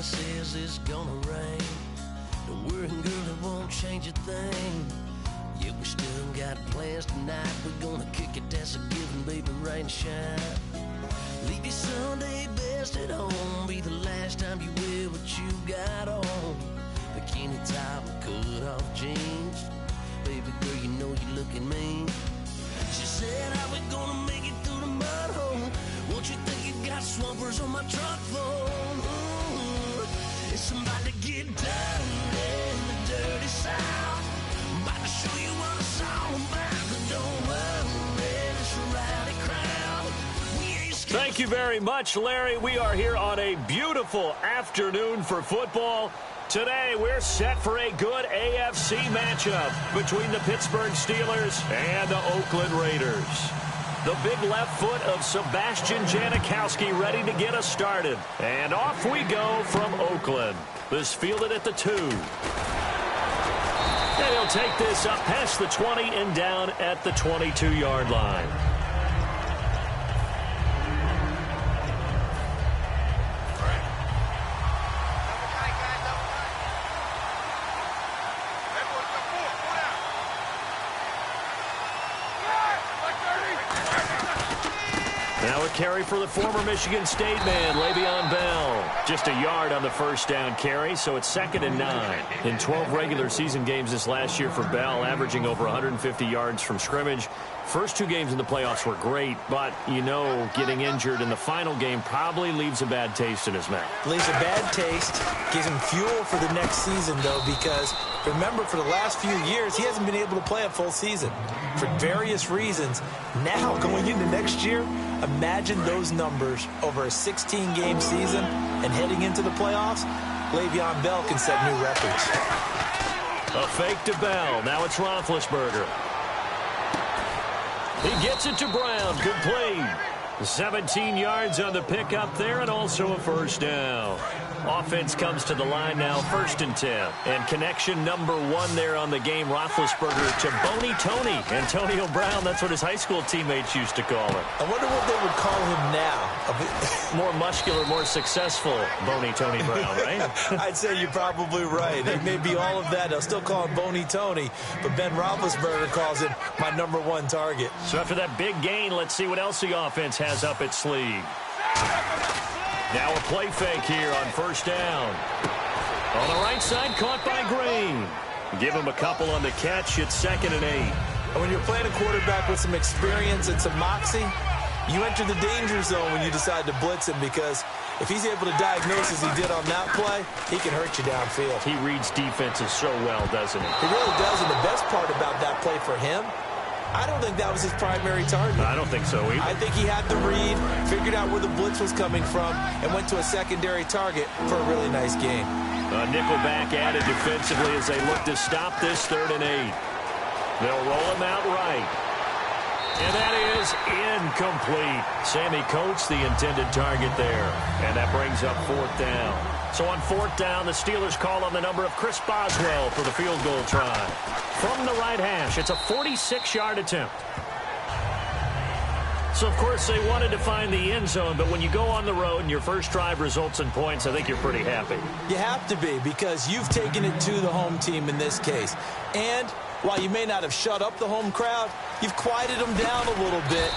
Says it's gonna rain. Don't worry, girl, it won't change a thing. Yeah, we still got plans tonight. We're gonna kick it, that's a given, baby, rain and shine. Leave your Sunday best at home. Be the last time you wear what you got on. Bikini top and cut off jeans. Baby girl, you know you looking mean. She said, how we gonna make it through the mud hole? Won't you think you got swampers on my truck floor? It's about to get done in the dirty South. I'm about to show you what it's all about. But don't worry, it's a rowdy crowd. Thank you very much, Larry. We are here on a beautiful afternoon for football. Today, we're set for a good AFC matchup between the Pittsburgh Steelers and the Oakland Raiders. The big left foot of Sebastian Janikowski ready to get us started. And off we go from Oakland. This fielded at the 2. And he'll take this up past the 20 and down at the 22-yard line. Now a carry for the former Michigan State man, Le'Veon Bell. Just a yard on the first down carry, so it's 2nd and 9. In 12 regular season games this last year for Bell, averaging over 150 yards from scrimmage. First 2 games in the playoffs were great, but, you know, getting injured in the final game probably leaves a bad taste in his mouth. Leaves a bad taste, gives him fuel for the next season, though, because remember, for the last few years, he hasn't been able to play a full season for various reasons. Now, going into next year, imagine those numbers over a 16-game season and heading into the playoffs. Le'Veon Bell can set new records. A fake to Bell. Now it's Roethlisberger. He gets it to Brown. Complete. 17 yards on the pickup there and also a first down. Offense comes to the line now, 1st and 10. And connection number 1 there on the game, Roethlisberger to Boney Tony. Antonio Brown, that's what his high school teammates used to call him. I wonder what they would call him now. More muscular, more successful Boney Tony Brown, right? I'd say you're probably right. He may be all of that. They'll still call him Boney Tony, but Ben Roethlisberger calls him my number 1 target. So after that big gain, let's see what else the offense has up its sleeve. Now a play fake here on first down. On the right side, caught by Green. Give him a couple on the catch. It's 2nd and 8. And when you're playing a quarterback with some experience and some moxie, you enter the danger zone when you decide to blitz him, because if he's able to diagnose as he did on that play, he can hurt you downfield. He reads defenses so well, doesn't he? He really does, and the best part about that play for him, I don't think that was his primary target. I don't think so either. I think he had the read, figured out where the blitz was coming from, and went to a secondary target for a really nice game. A nickelback added defensively as they look to stop this 3rd and 8. They'll roll him out right. And that is incomplete. Sammy Coates, the intended target there. And that brings up 4th down. So on 4th down, the Steelers call on the number of Chris Boswell for the field goal try. From the right hash, it's a 46-yard attempt. So, of course, they wanted to find the end zone, but when you go on the road and your first drive results in points, I think you're pretty happy. You have to be, because you've taken it to the home team in this case. And while you may not have shut up the home crowd, you've quieted them down a little bit.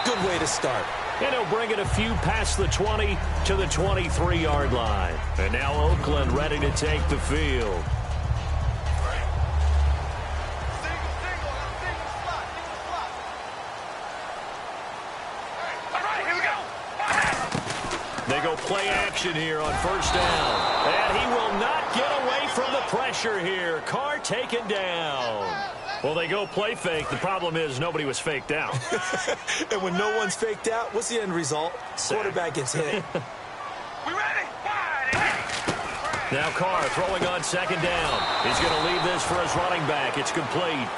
Good way to start. And he'll bring it a few past the 20 to the 23-yard line. And now Oakland ready to take the field. They go play action here on first down. And he will not get away from the pressure here. Carr taken down. Well, they go play fake. The problem is nobody was faked out. And when no one's faked out, what's the end result? Quarterback gets hit. We ready? Now Carr throwing on second down. He's going to leave this for his running back. It's complete.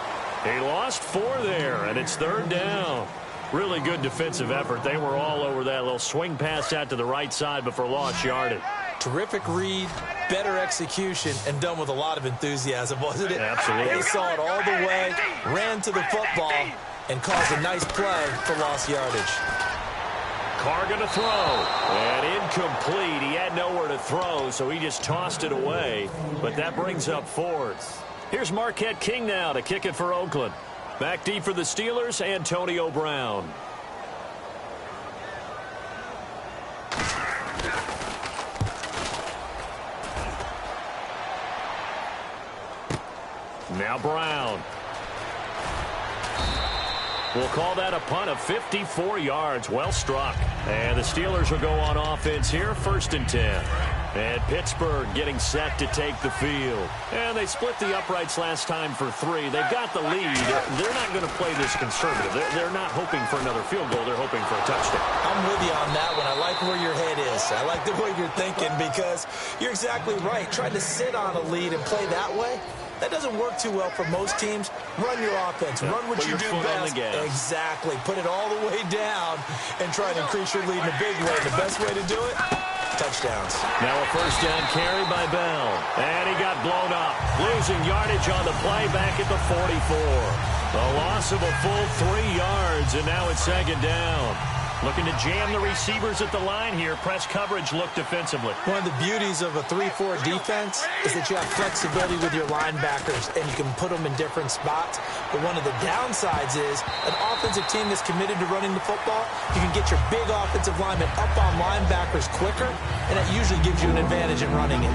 He lost 4 there, and it's third down. Really good defensive effort. They were all over that little swing pass out to the right side, but for lost yardage. Terrific read, better execution, and done with a lot of enthusiasm, wasn't it? Absolutely. He saw it all the way, ran to the football, and caused a nice play for lost yardage. Carr going to throw, and incomplete. He had nowhere to throw, so he just tossed it away, but that brings up 4th. Here's Marquette King now to kick it for Oakland. Back deep for the Steelers, Antonio Brown. Now Brown. We'll call that a punt of 54 yards. Well struck. And the Steelers will go on offense here, 1st and 10. And Pittsburgh getting set to take the field. And they split the uprights last time for 3. They've got the lead. They're not going to play this conservative. They're not hoping for another field goal. They're hoping for a touchdown. I'm with you on that one. I like where your head is. I like the way you're thinking because you're exactly right. Trying to sit on a lead and play that way, that doesn't work too well for most teams. Run your offense. Run what you do best. Exactly. Put it all the way down and try to increase your lead in a big way. The best way to do it, touchdowns. Now a first down carry by Bell. And he got blown up. Losing yardage on the play back at the 44. A loss of a full 3 yards, and now it's second down. Looking to jam the receivers at the line here. Press coverage look defensively. One of the beauties of a 3-4 defense is that you have flexibility with your linebackers, and you can put them in different spots. But one of the downsides is an offensive team that's committed to running the football, you can get your big offensive linemen up on linebackers quicker, and that usually gives you an advantage in running it.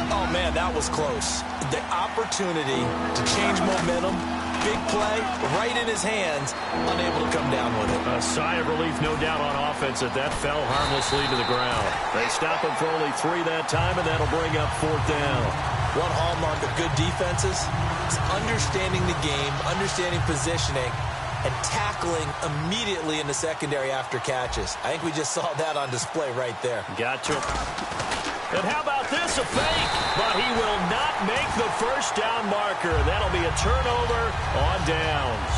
Oh, man, that was close. The opportunity to change momentum, big play, right in his hands, unable to come down with it. A sigh of relief, no doubt, on offense that fell harmlessly to the ground. They stop him for only 3 that time, and that'll bring up 4th down. One hallmark of good defenses is understanding the game, understanding positioning, and tackling immediately in the secondary after catches. I think we just saw that on display right there. Gotcha. And how about this, a fake? But he will not make the first down marker. That'll be a turnover on downs.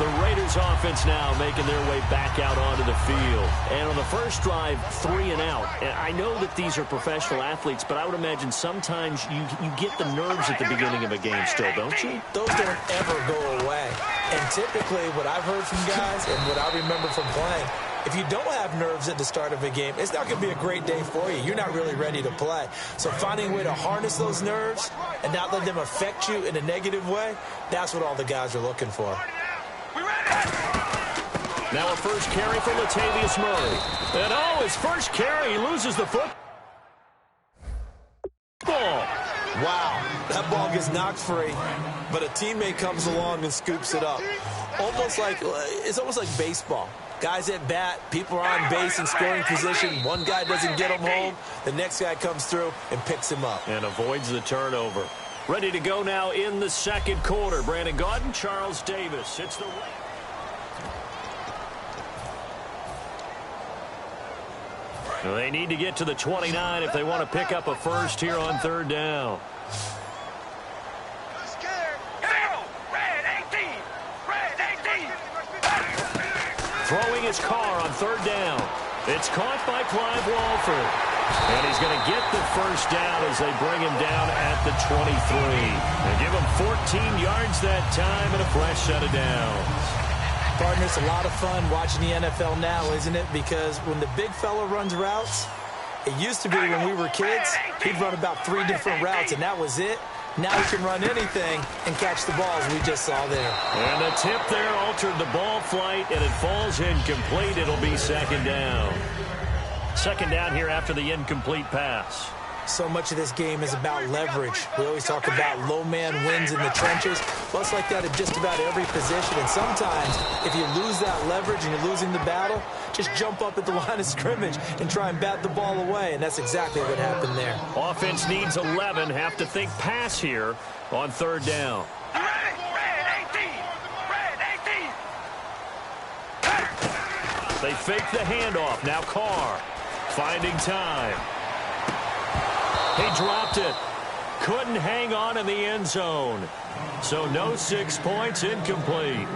The Raiders offense now making their way back out onto the field. And on the first drive, 3 and out. And I know that these are professional athletes, but I would imagine sometimes you get the nerves at the beginning of a game still, don't you? Those don't ever go away. And typically what I've heard from guys and what I remember from playing, if you don't have nerves at the start of a game, it's not going to be a great day for you. You're not really ready to play. So finding a way to harness those nerves and not let them affect you in a negative way, that's what all the guys are looking for. Now a first carry for Latavius Murray. And his first carry, he loses the football. Wow, that ball gets knocked free, but a teammate comes along and scoops it up. It's almost like baseball. Guys at bat, people are on base in scoring position. One guy doesn't get him home. The next guy comes through and picks him up. And avoids the turnover. Ready to go now in the second quarter. Brandon Gaudin, Charles Davis. It's the well, they need to get to the 29 if they want to pick up a first here on 3rd down. Throwing his Carr on 3rd down. It's caught by Clive Walford. And he's going to get the first down as they bring him down at the 23. They give him 14 yards that time and a fresh set of downs. Partner, it's a lot of fun watching the NFL now, isn't it? Because when the big fella runs routes, it used to be when we were kids, he'd run about 3 different routes, and that was it. Now he can run anything and catch the balls we just saw there. And the tip there altered the ball flight, and it falls incomplete. It'll be 2nd down. 2nd down here after the incomplete pass. So much of this game is about leverage. We always talk about low man wins in the trenches. Well, it's like that at just about every position. And sometimes, if you lose that leverage and you're losing the battle, just jump up at the line of scrimmage and try and bat the ball away. And that's exactly what happened there. Offense needs 11. Have to think pass here on third down. They fake the handoff. Now Carr finding time. He dropped it. Couldn't hang on in the end zone. So no 6 points, incomplete.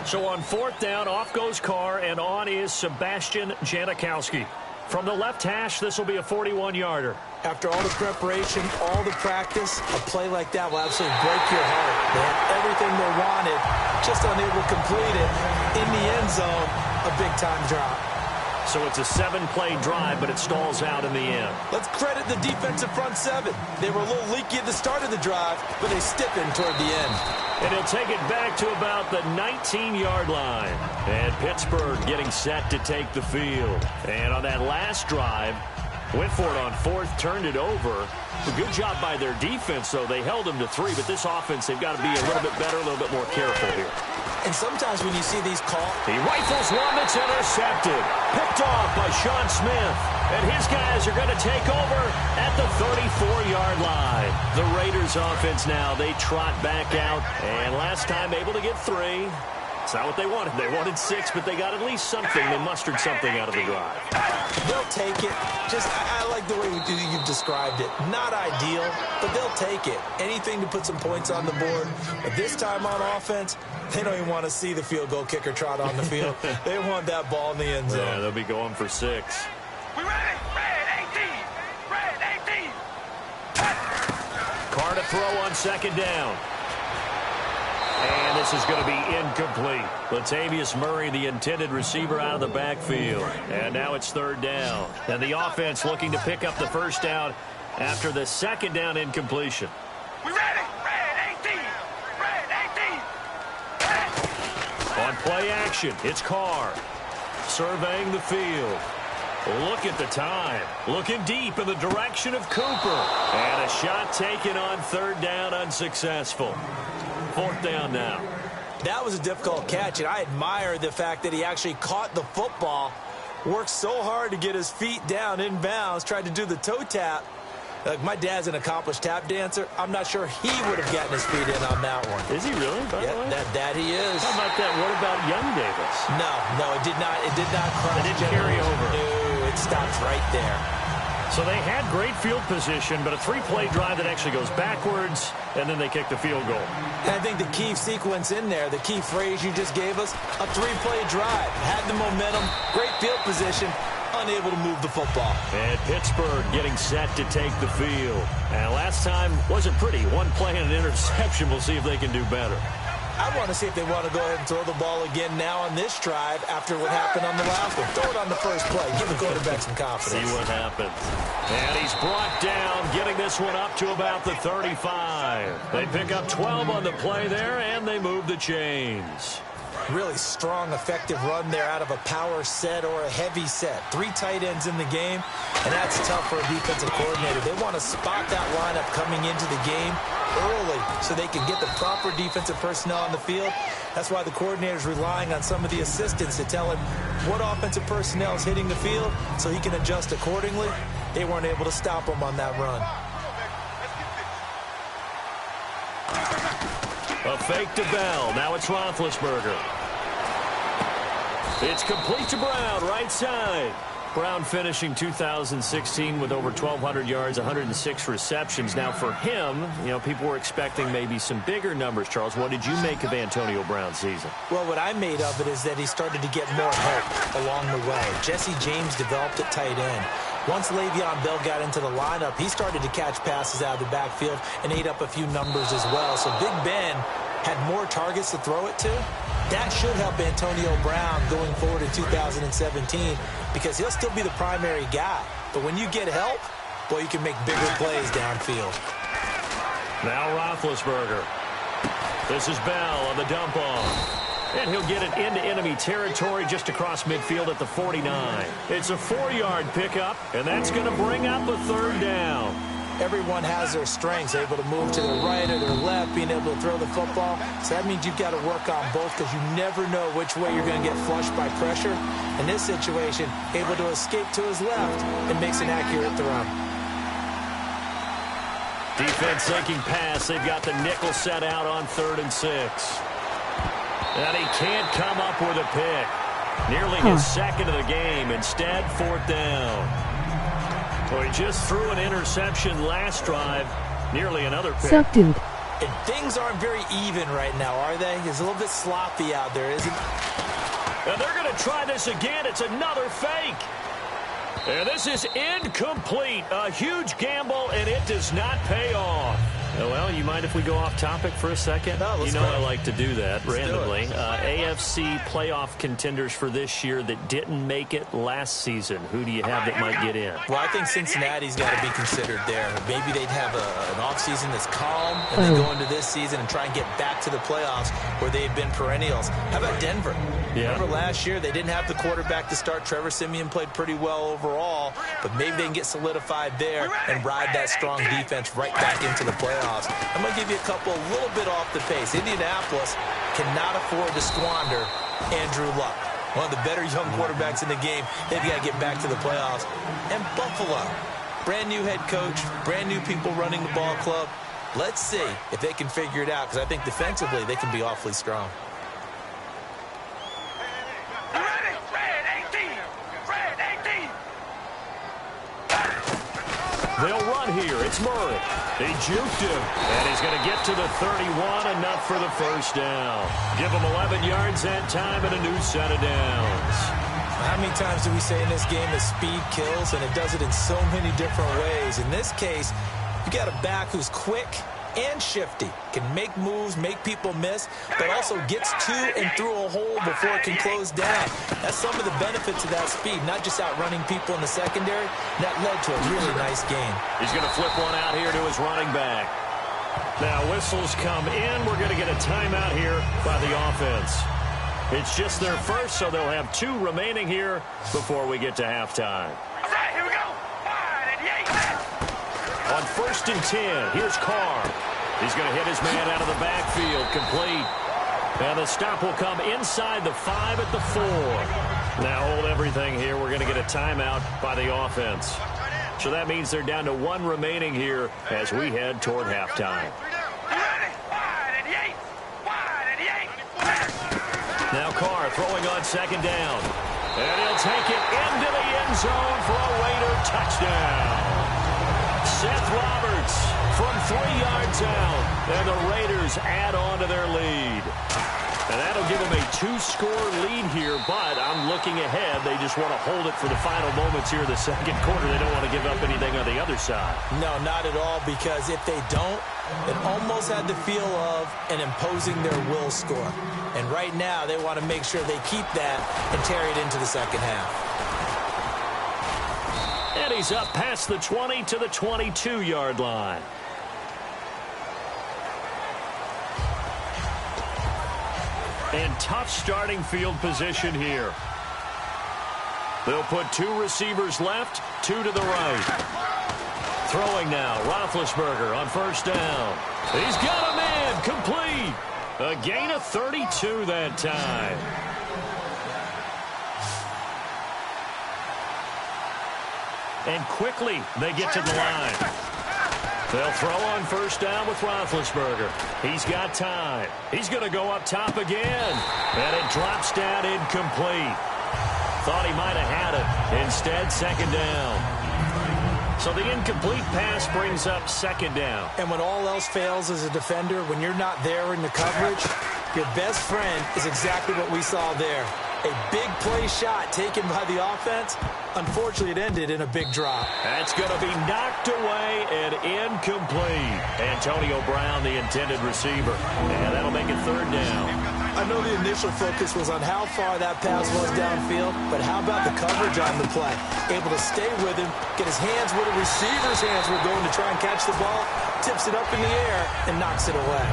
So on fourth down, off goes Carr, and on is Sebastian Janikowski. From the left hash, this will be a 41-yarder. After all the preparation, all the practice, a play like that will absolutely break your heart. They had everything they wanted, just unable to complete it. In the end zone, a big-time drop. So it's a 7-play drive, but it stalls out in the end. Let's credit the defensive front seven. They were a little leaky at the start of the drive, but they stiffened toward the end. And he'll take it back to about the 19-yard line. And Pittsburgh getting set to take the field. And on that last drive, went for it on fourth, turned it over. A good job by their defense, though. They held them to 3, but this offense, they've got to be a little bit better, a little bit more careful here. And sometimes when you see these calls, he rifles one that's intercepted. Picked off by Sean Smith. And his guys are going to take over at the 34-yard line. The Raiders offense now, they trot back out. And last time able to get 3. It's not what they wanted. They wanted 6, but they got at least something. They mustered something out of the drive. They'll take it. Just, I like the way you've described it. Not ideal, but they'll take it. Anything to put some points on the board. But this time on offense, they don't even want to see the field goal kicker trot on the field. They want that ball in the end zone. Yeah, they'll be going for 6. We ready? Red 18. Red 18. Carr to throw on second down. And this is going to be incomplete. Latavius Murray, the intended receiver, out of the backfield. And now it's third down. And the offense looking to pick up the first down after the second down incompletion. We ready? Red 18. Red 18. On play action, it's Carr. Surveying the field. Look at the time. Looking deep in the direction of Cooper. And a shot taken on third down, unsuccessful. Fourth down now. That was a difficult catch, and I admire the fact that he actually caught the football, worked so hard to get his feet down inbounds, tried to do the toe tap. Like, my dad's an accomplished tap dancer. I'm not sure he would have gotten his feet in on that one. Is he really? Yeah, that he is. How about that? What about Young Davis? No, it did not. It did not cross. It didn't carry over. No, it stops right there. So they had great field position, but a 3-play drive that actually goes backwards, and then they kick the field goal. And I think the key sequence in there, the key phrase you just gave us, a 3-play drive. Had the momentum, great field position, unable to move the football. And Pittsburgh getting set to take the field. And last time wasn't pretty. 1 play and an interception. We'll see if they can do better. I want to see if they want to go ahead and throw the ball again now on this drive after what happened on the last one. Throw it on the first play. Give the quarterback some confidence. See what happens. And he's brought down, getting this one up to about the 35. They pick up 12 on the play there, and they move the chains. Really strong, effective run there out of a power set or a heavy set. 3 tight ends in the game, and that's tough for a defensive coordinator. They want to spot that lineup coming into the game early so they can get the proper defensive personnel on the field. That's why the coordinator's relying on some of the assistants to tell him what offensive personnel is hitting the field so he can adjust accordingly. They weren't able to stop him on that run. A fake to Bell. Now it's Roethlisberger. It's complete to Brown, right side. Brown finishing 2016 with over 1,200 yards, 106 receptions. Now for him, you know, people were expecting maybe some bigger numbers, Charles. What did you make of Antonio Brown's season? Well, what I made of it is that he started to get more help along the way. Jesse James developed at tight end. Once Le'Veon Bell got into the lineup, he started to catch passes out of the backfield and ate up a few numbers as well. So Big Ben had more targets to throw it to. That should help Antonio Brown going forward in 2017 because he'll still be the primary guy. But when you get help, boy, you can make bigger plays downfield. Now Roethlisberger. This is Bell on the dump off. And he'll get it into enemy territory just across midfield at the 49. It's a 4-yard pickup, and that's going to bring up a third down. Everyone has their strengths, able to move to their right or their left, being able to throw the football. So that means you've got to work on both because you never know which way you're going to get flushed by pressure. In this situation, able to escape to his left and makes an accurate throw. Defense sinking pass. They've got the nickel set out on 3rd and 6. And he can't come up with a pick. Nearly his second of the game. Instead, 4th down. Well, he just threw an interception last drive. Nearly another pick. Suck, dude. And things aren't very even right now, are they? It's a little bit sloppy out there, isn't it? And they're going to try this again. It's another fake. And this is incomplete. A huge gamble, and it does not pay off. Well, you mind if we go off topic for a second? No, let's you know go. I like to do that Let's randomly. do it. AFC playoff contenders for this year that didn't make it last season. Who do you have that might get in? Well, I think Cincinnati's got to be considered there. Maybe they'd have an offseason that's calm and then go into this season and try and get back to the playoffs where they've been perennials. How about Denver? Yeah. Remember last year they didn't have the quarterback to start. Trevor Siemian played pretty well overall, but maybe they can get solidified there and ride that strong defense right back into the playoffs. I'm going to give you a little bit off the pace. Indianapolis cannot afford to squander Andrew Luck, one of the better young quarterbacks in the game. They've got to get back to the playoffs. And Buffalo, brand new head coach, brand new people running the ball club. Let's see if they can figure it out, because I think defensively they can be awfully strong. Ready? Red 18. Red 18. They'll run here. It's Murray. They juked him, and he's going to get to the 31, enough for the first down. Give him 11 yards that time and a new set of downs. How many times do we say in this game that speed kills, and it does it in so many different ways? In this case, you got a back who's quick and shifty, can make moves, make people miss, but also gets to and through a hole before it can close down. That's some of the benefits of that speed, not just outrunning people in the secondary. That led to a really nice game. He's going to flip one out here to his running back. Now whistles come in. We're going to get a timeout here by the offense. It's just their first, so they'll have 2 remaining here before we get to halftime. All right, here we go. 5 and 8. On 1st and 10, here's Carr. He's going to hit his man out of the backfield, complete. And the stop will come inside the 5 at the 4. Now hold everything here. We're going to get a timeout by the offense. So that means they're down to 1 remaining here as we head toward halftime. Ready? 5 and 8. 5 and 8. Now Carr throwing on 2nd down. And he'll take it into the end zone for a Raider touchdown. Seth Roberts from 3 yards out, and the Raiders add on to their lead. And that'll give them a 2-score lead here, but I'm looking ahead. They just want to hold it for the final moments here in the second quarter. They don't want to give up anything on the other side. No, not at all, because if they don't, it almost had the feel of an imposing their will score. And right now, they want to make sure they keep that and carry it into the second half. And he's up past the 20 to the 22-yard line. And tough starting field position here. They'll put 2 receivers left, 2 to the right. Throwing now, Roethlisberger on 1st down. He's got a man, complete. A gain of 32 that time. And quickly, they get to the line. They'll throw on 1st down with Roethlisberger. He's got time. He's going to go up top again. And it drops down incomplete. Thought he might have had it. Instead, 2nd down. So the incomplete pass brings up 2nd down. And when all else fails as a defender, when you're not there in the coverage, your best friend is exactly what we saw there. A big play shot taken by the offense. Unfortunately, it ended in a big drop. That's going to be knocked away and incomplete. Antonio Brown, the intended receiver. And that'll make it 3rd down. I know the initial focus was on how far that pass was downfield, but how about the coverage on the play? Able to stay with him, get his hands where the receiver's hands were going to try and catch the ball, tips it up in the air, and knocks it away.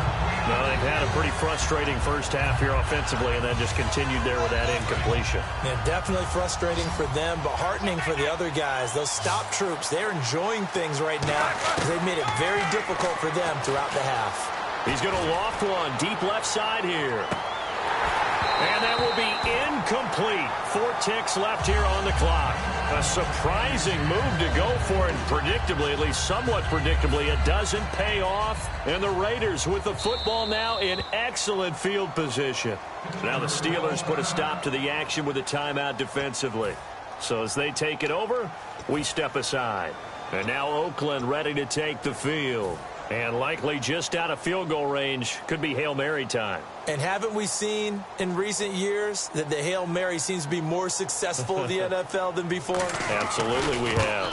Well, they've had a pretty frustrating first half here offensively and then just continued there with that incompletion. Yeah, definitely frustrating for them, but heartening for the other guys. Those stop troops, they're enjoying things right now because they've made it very difficult for them throughout the half. He's going to loft one deep left side here. And that will be incomplete. 4 ticks left here on the clock. A surprising move to go for, and predictably, at least somewhat predictably, it doesn't pay off. And the Raiders with the football now in excellent field position. Now the Steelers put a stop to the action with a timeout defensively. So as they take it over, we step aside. And now Oakland ready to take the field. And likely just out of field goal range. Could be Hail Mary time. And haven't we seen in recent years that the Hail Mary seems to be more successful in the NFL than before? Absolutely we have.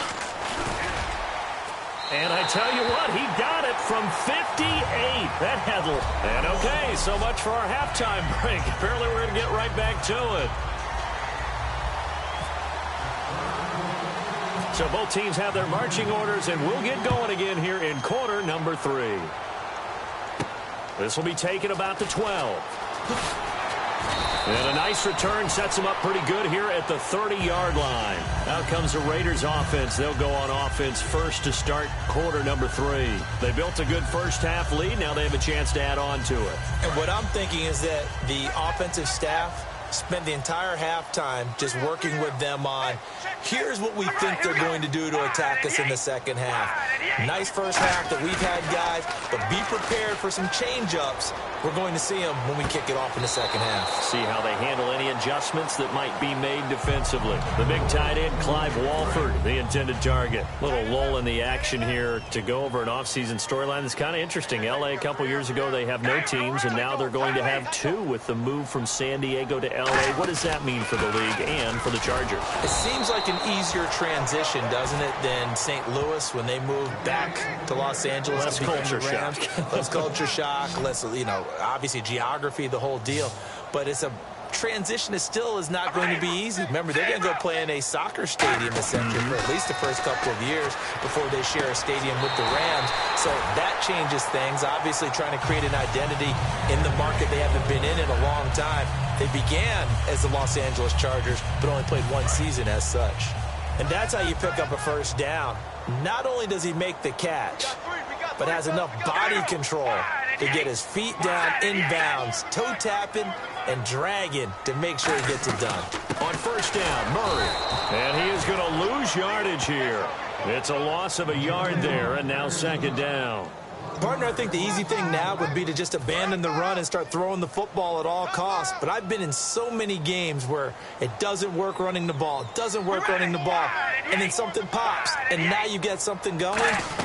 And I tell you what, he got it from 58. That had... And okay, so much for our halftime break. Apparently we're going to get right back to it. So both teams have their marching orders, and we'll get going again here in quarter number 3. This will be taken about the 12. And a nice return sets them up pretty good here at the 30-yard line. Out comes the Raiders offense. They'll go on offense first to start quarter number 3. They built a good first half lead. Now they have a chance to add on to it. And what I'm thinking is that the offensive staff spent the entire halftime just working with them on, here's what we think they're going to do to attack us in the second half. Nice first half that we've had, guys, but be prepared for some change-ups. We're going to see them when we kick it off in the second half. See how they handle any adjustments that might be made defensively. The big tight end, Clive Walford, the intended target. Little lull in the action here to go over an offseason storyline that's kind of interesting. L.A. a couple years ago, they have no teams, and now they're going to have 2 with the move from San Diego to L.A. What does that mean for the league and for the Chargers? It seems like an easier transition, doesn't it, than St. Louis when they moved back to Los Angeles. Less culture shock. Less culture shock, less, obviously geography, the whole deal. But it's a transition that still is not going to be easy. Remember, they're going to go play in a soccer stadium essentially for at least the first couple of years before they share a stadium with the Rams. So that changes things. Obviously trying to create an identity in the market they haven't been in a long time. They began as the Los Angeles Chargers, but only played 1 season as such. And that's how you pick up a first down. Not only does he make the catch, but has enough body control to get his feet down inbounds, toe tapping and dragging to make sure he gets it done. On first down, Murray. And he is going to lose yardage here. It's a loss of a yard there, and now second down. Partner, I think the easy thing now would be to just abandon the run and start throwing the football at all costs. But I've been in so many games where it doesn't work running the ball. It doesn't work running the ball. And then something pops, and now you get something going.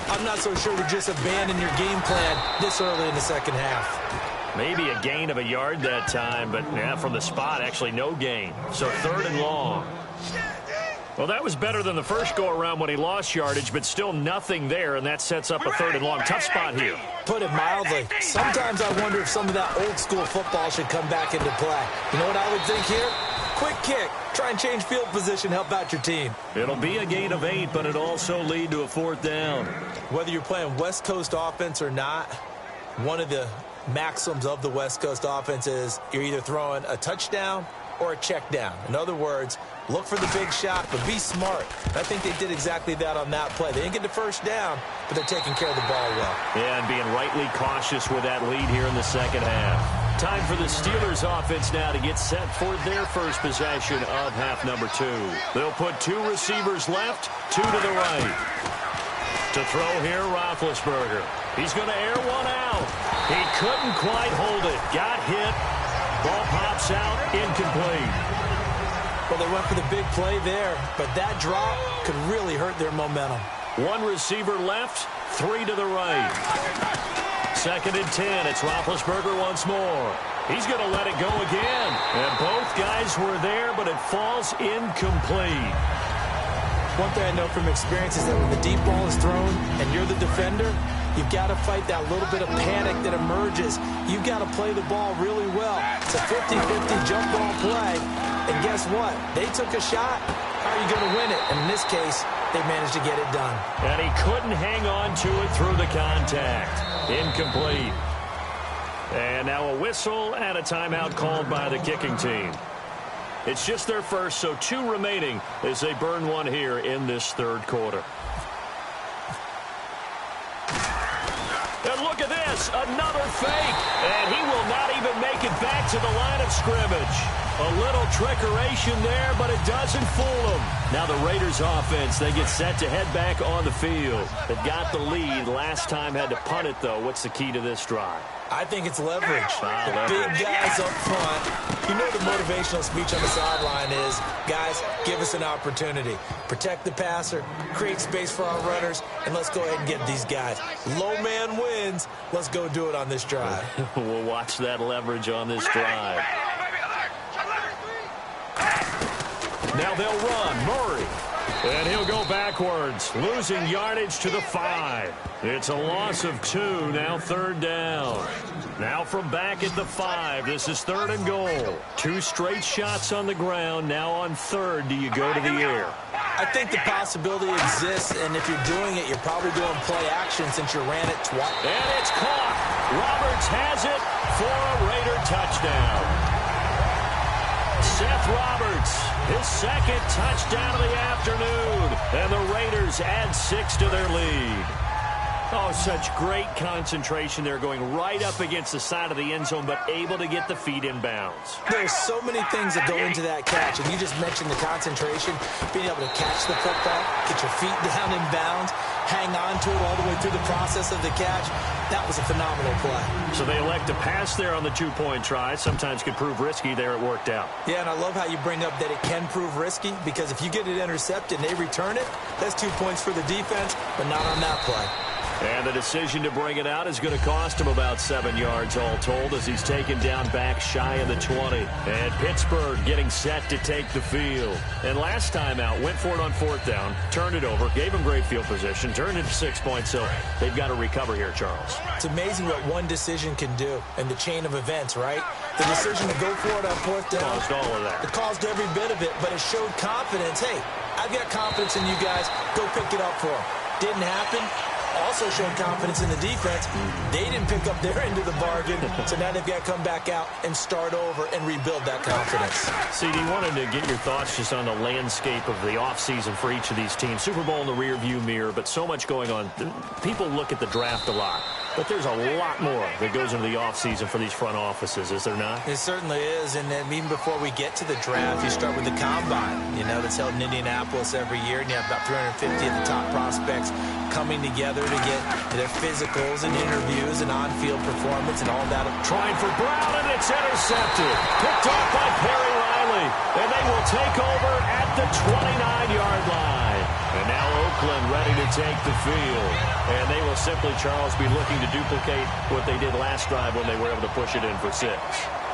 I'm not so sure to just abandon your game plan this early in the second half. Maybe a gain of a yard that time, but from the spot, actually no gain. So third and long. Well, that was better than the first go-around when he lost yardage, but still nothing there, and that sets up a third and long. Tough spot here. Put it mildly. Sometimes I wonder if some of that old-school football should come back into play. You know what I would think here? Quick kick. Try and change field position, help out your team. It'll be a gain of 8, but it'll also lead to a fourth down. Whether you're playing West Coast offense or not, one of the maxims of the West Coast offense is you're either throwing a touchdown or a check down. In other words, look for the big shot, but be smart. I think they did exactly that on that play. They didn't get the first down, but they're taking care of the ball well. Yeah, and being rightly cautious with that lead here in the second half. Time for the Steelers offense now to get set for their first possession of half number 2. They'll put 2 receivers left, 2 to the right. To throw here, Roethlisberger. He's going to air one out. He couldn't quite hold it. Got hit. Ball pops out, incomplete. Well, they went for the big play there, but that drop could really hurt their momentum. 1 receiver left, 3 to the right. Second and 10, it's Roethlisberger once more. He's going to let it go again. And both guys were there, but it falls incomplete. One thing I know from experience is that when the deep ball is thrown and you're the defender, you've got to fight that little bit of panic that emerges. You've got to play the ball really well. It's a 50-50 jump ball play. And guess what? They took a shot. How are you going to win it? And in this case, they managed to get it done. And he couldn't hang on to it through the contact. Incomplete. And now a whistle and a timeout called by the kicking team. It's just their first, so 2 remaining as they burn one here in this third quarter. And look at this, another fake, and he will not even make it back to the line of scrimmage. A little trickeration there, but it doesn't fool them. Now the Raiders offense, they get set to head back on the field. They've got the lead. Last time had to punt it, though. What's the key to this drive? I think it's leverage. The big guys up front. You know the motivational speech on the sideline is, guys, give us an opportunity. Protect the passer, create space for our runners, and let's go ahead and get these guys. Low man wins. Let's go do it on this drive. We'll watch that leverage on this drive. Now they'll run. Murray. And he'll go backwards, losing yardage to the 5. It's a loss of 2, now third down. Now from back at the 5, this is 3rd and goal. 2 straight shots on the ground, now on 3rd. Do you go to the air? I think the possibility exists, and if you're doing it, you're probably doing play action since you ran it twice. And it's caught. Roberts has it for a Raider touchdown. Seth Roberts, his 2nd touchdown of the afternoon, and the Raiders add 6 to their lead. Oh, such great concentration there, going right up against the side of the end zone, but able to get the feet in bounds. There's so many things that go into that catch, and you just mentioned the concentration, being able to catch the football, get your feet down in bounds, hang on to it all the way through the process of the catch. That was a phenomenal play. So they elect to pass there on the 2-point try. Sometimes could prove risky. There it worked out. Yeah, and I love how you bring up that it can prove risky, because if you get it intercepted and they return it, that's 2 points for the defense, but not on that play. And the decision to bring it out is going to cost him about 7 yards all told, as he's taken down back shy of the 20. And Pittsburgh getting set to take the field. And last time out, went for it on 4th down, turned it over, gave him great field position, turned it to 6 points, so they've got to recover here, Charles. It's amazing what one decision can do in the chain of events, right? The decision to go for it on 4th down. Caused all of that. It caused every bit of it, but it showed confidence. Hey, I've got confidence in you guys. Go pick it up for them. Didn't happen. Also showed confidence in the defense. They didn't pick up their end of the bargain, so now they've got to come back out and start over and rebuild that confidence. CD, wanted to get your thoughts just on the landscape of the offseason for each of these teams. Super Bowl in the rearview mirror, but so much going on. People look at the draft a lot, but there's a lot more that goes into the offseason for these front offices, is there not? It certainly is, and then even before we get to the draft, you start with the combine, that's held in Indianapolis every year, and you have about 350 of the top prospects coming together to get their physicals and interviews and on-field performance and all that. Trying for Brown, and it's intercepted. Picked off by Perry Riley, and they will take over at the 29-yard line. And now Oakland ready to take the field. And they will simply, Charles, be looking to duplicate what they did last drive when they were able to push it in for 6.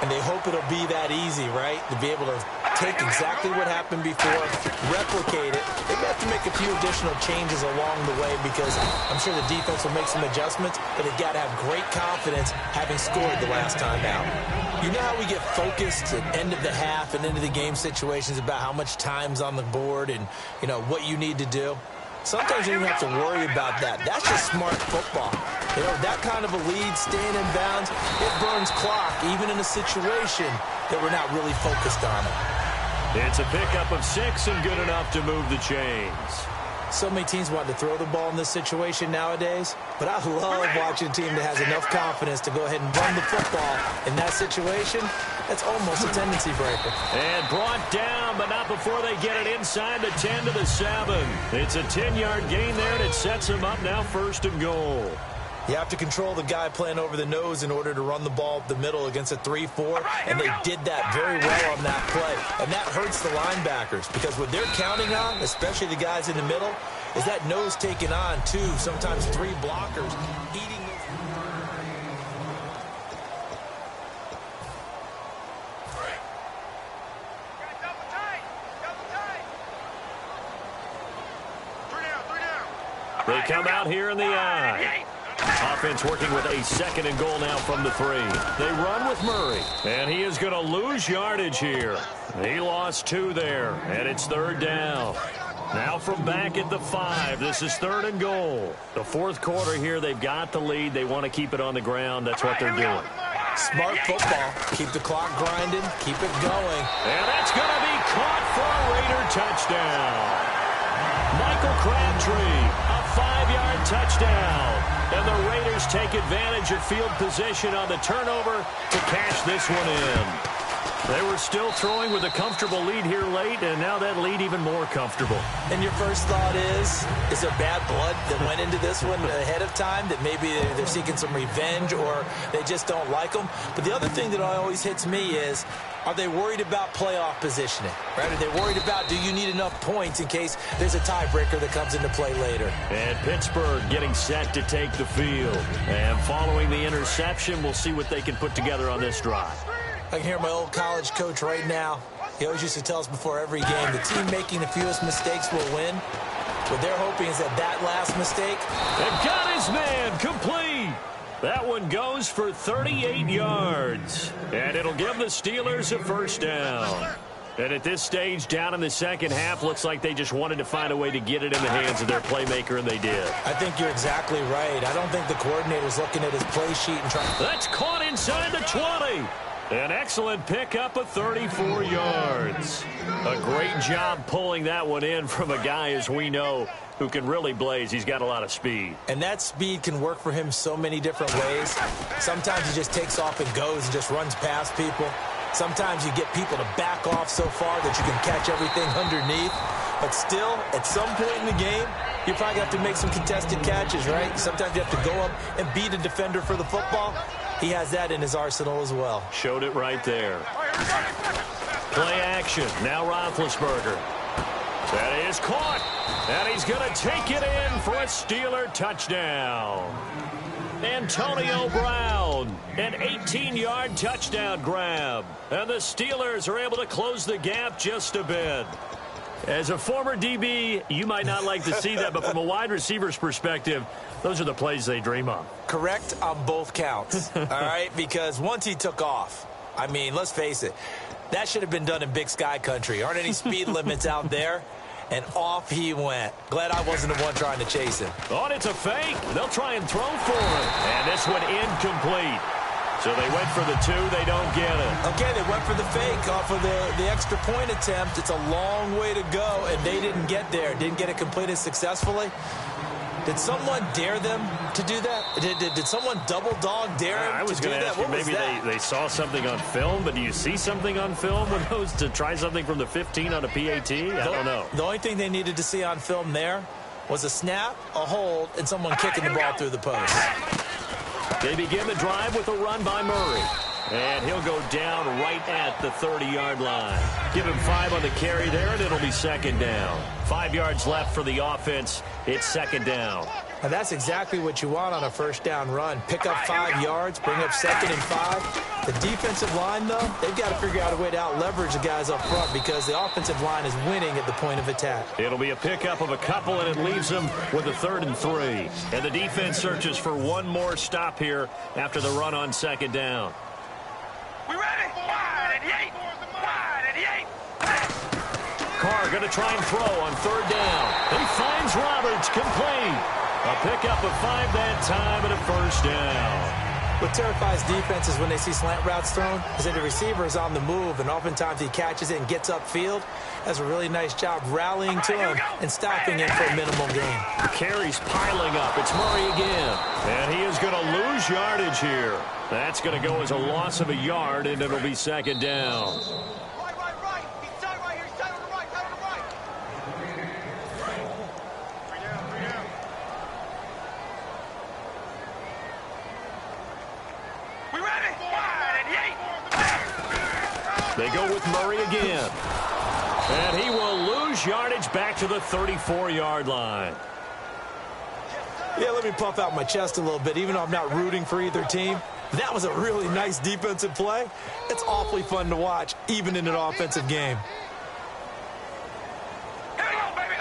And they hope it'll be that easy, right? To be able to take exactly what happened before, replicate it. They may have to make a few additional changes along the way, because I'm sure the defense will make some adjustments, but they've got to have great confidence having scored the last time out. You know how we get focused at end of the half and into the game situations about how much time's on the board and, what you need to do? Sometimes you don't have to worry about that. That's just smart football. That kind of a lead, staying in bounds, it burns clock, even in a situation that we're not really focused on it. It's a pickup of 6 and good enough to move the chains. So many teams want to throw the ball in this situation nowadays, but I love watching a team that has enough confidence to go ahead and run the football in that situation. That's almost a tendency breaker. And brought down, but not before they get it inside the 10 to the 7. It's a 10-yard gain there, and it sets them up now 1st and goal. You have to control the guy playing over the nose in order to run the ball up the middle against a 3-4, and they did that very well on that play. And that hurts the linebackers, because what they're counting on, especially the guys in the middle, is that nose taking on 2, sometimes 3 blockers, eating. They come out here in the eye. Offense working with a 2nd and goal now from the 3. They run with Murray, and he is going to lose yardage here. He lost 2 there, and it's 3rd down. Now from back at the 5, this is 3rd and goal. The 4th quarter here, they've got the lead. They want to keep it on the ground. That's what they're doing. Smart football. Keep the clock grinding. Keep it going. And that's going to be caught for a Raider touchdown. Michael Crabtree, a 5-yard touchdown. And the Raiders take advantage of field position on the turnover to cash this one in. They were still throwing with a comfortable lead here late, and now that lead even more comfortable. And your first thought is there bad blood that went into this one ahead of time, that maybe they're seeking some revenge or they just don't like them? But the other thing that always hits me is, are they worried about playoff positioning? Right? Are they worried about, do you need enough points in case there's a tiebreaker that comes into play later? And Pittsburgh getting set to take the field. And following the interception, we'll see what they can put together on this drive. I can hear my old college coach right now. He always used to tell us before every game, the team making the fewest mistakes will win. What they're hoping is that last mistake. They've got his man complete. That one goes for 38 yards. And it'll give the Steelers a first down. And at this stage, down in the second half, looks like they just wanted to find a way to get it in the hands of their playmaker, and they did. I think you're exactly right. I don't think the coordinator's looking at his play sheet and trying. That's caught inside the 20. An excellent pickup of 34 yards. A great job pulling that one in from a guy, as we know, who can really blaze. He's got a lot of speed. And that speed can work for him so many different ways. Sometimes he just takes off and goes and just runs past people. Sometimes you get people to back off so far that you can catch everything underneath. But still, at some point in the game, you probably have to make some contested catches, right? Sometimes you have to go up and beat a defender for the football. He has that in his arsenal as well. Showed it right there. Play action. Now Roethlisberger. That is caught. And he's going to take it in for a Steeler touchdown. Antonio Brown, an 18-yard touchdown grab. And the Steelers are able to close the gap just a bit. As a former DB, you might not like to see that, but from a wide receiver's perspective, those are the plays they dream of. Correct on both counts, all right? Because once he took off, I mean, let's face it, that should have been done in Big Sky country. Aren't any speed limits out there? And off he went. Glad I wasn't the one trying to chase him. Oh, and it's a fake. They'll try and throw for him. And this one incomplete. So they went for the 2. They don't get it. Okay, they went for the fake off of the extra point attempt. It's a long way to go, and they didn't get there. Didn't get it completed successfully. Did someone dare them to do that? Did someone double dog dare him I was to do going to that? ask you, maybe they saw something on film, but do you see something on film when those to try something from the 15 on a PAT? I don't know. The only thing they needed to see on film there was a snap, a hold, and someone kicking the ball through the post. They begin the drive with a run by Murray. And he'll go down right at the 30-yard line. Give him 5 on the carry there, and it'll be second down. 5 yards left for the offense. It's second down. And that's exactly what you want on a first down run. Pick up 5 yards, bring up 2nd and 5. The defensive line, though, they've got to figure out a way to out-leverage the guys up front because the offensive line is winning at the point of attack. It'll be a pickup of a couple, and it leaves them with a 3rd and 3. And the defense searches for one more stop here after the run on second down. We ready? Wide at the 8. Wide at the 8. Carr going to try and throw on 3rd down. He finds Roberts complete. A pickup of 5 that time and a first down. What terrifies defenses when they see slant routes thrown is that the receiver is on the move, and oftentimes he catches it and gets upfield. Does a really nice job rallying to him and stopping him for a minimal gain. Carries piling up. It's Murray again. And he is going to lose yardage here. That's going to go as a loss of a yard, and it'll be second down. Right. He's tight right here. He's tight on the right. Tight on the right. 3 down. We ready? Wide at the 8. They go with Murray again. And he will lose yardage back to the 34-yard line. Yeah, let me puff out my chest a little bit, even though I'm not rooting for either team. That was a really nice defensive play. It's awfully fun to watch, even in an offensive game. Here we go, baby.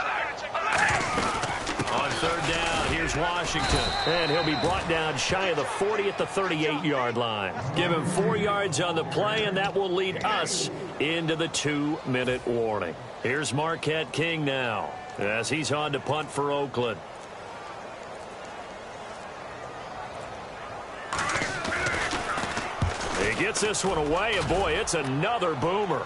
On 3rd down, here's Washington. And he'll be brought down shy of the 40 at the 38-yard line. Give him 4 yards on the play, and that will lead us into the 2-minute warning. Here's Marquette King now as he's on to punt for Oakland. Gets this one away, and boy, it's another boomer.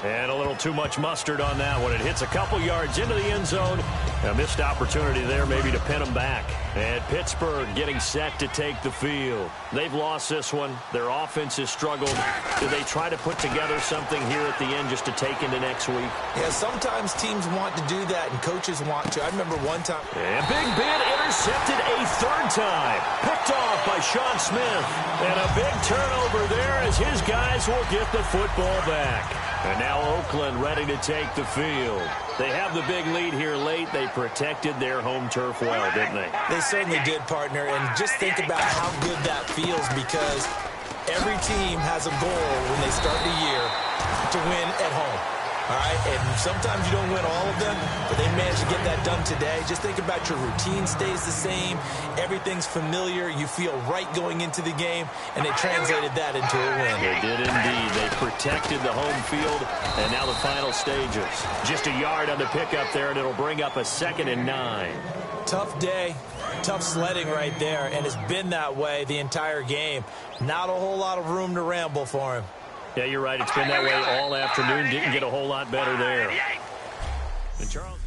And a little too much mustard on that one. It hits a couple yards into the end zone. A missed opportunity there maybe to pin them back. And Pittsburgh getting set to take the field. They've lost this one. Their offense has struggled. Do they try to put together something here at the end just to take into next week? Yeah, sometimes teams want to do that and coaches want to. I remember one time. And Big Ben intercepted a third time. Picked off by Sean Smith. And a big turnover there as his guys will get the football back. And now Oakland ready to take the field. They have the big lead here late. They protected their home turf well, didn't they? They certainly did, partner. And just think about how good that feels, because every team has a goal when they start the year to win at home. All right, and sometimes you don't win all of them, but they managed to get that done today. Just think about your routine stays the same. Everything's familiar. You feel right going into the game, and they translated that into a win. They did indeed. They protected the home field, and now the final stages. Just a yard on the pickup there, and it'll bring up a 2nd and 9. Tough day, tough sledding right there, and it's been that way the entire game. Not a whole lot of room to ramble for him. Yeah, you're right. It's been that way all afternoon. Didn't get a whole lot better there. And Charles.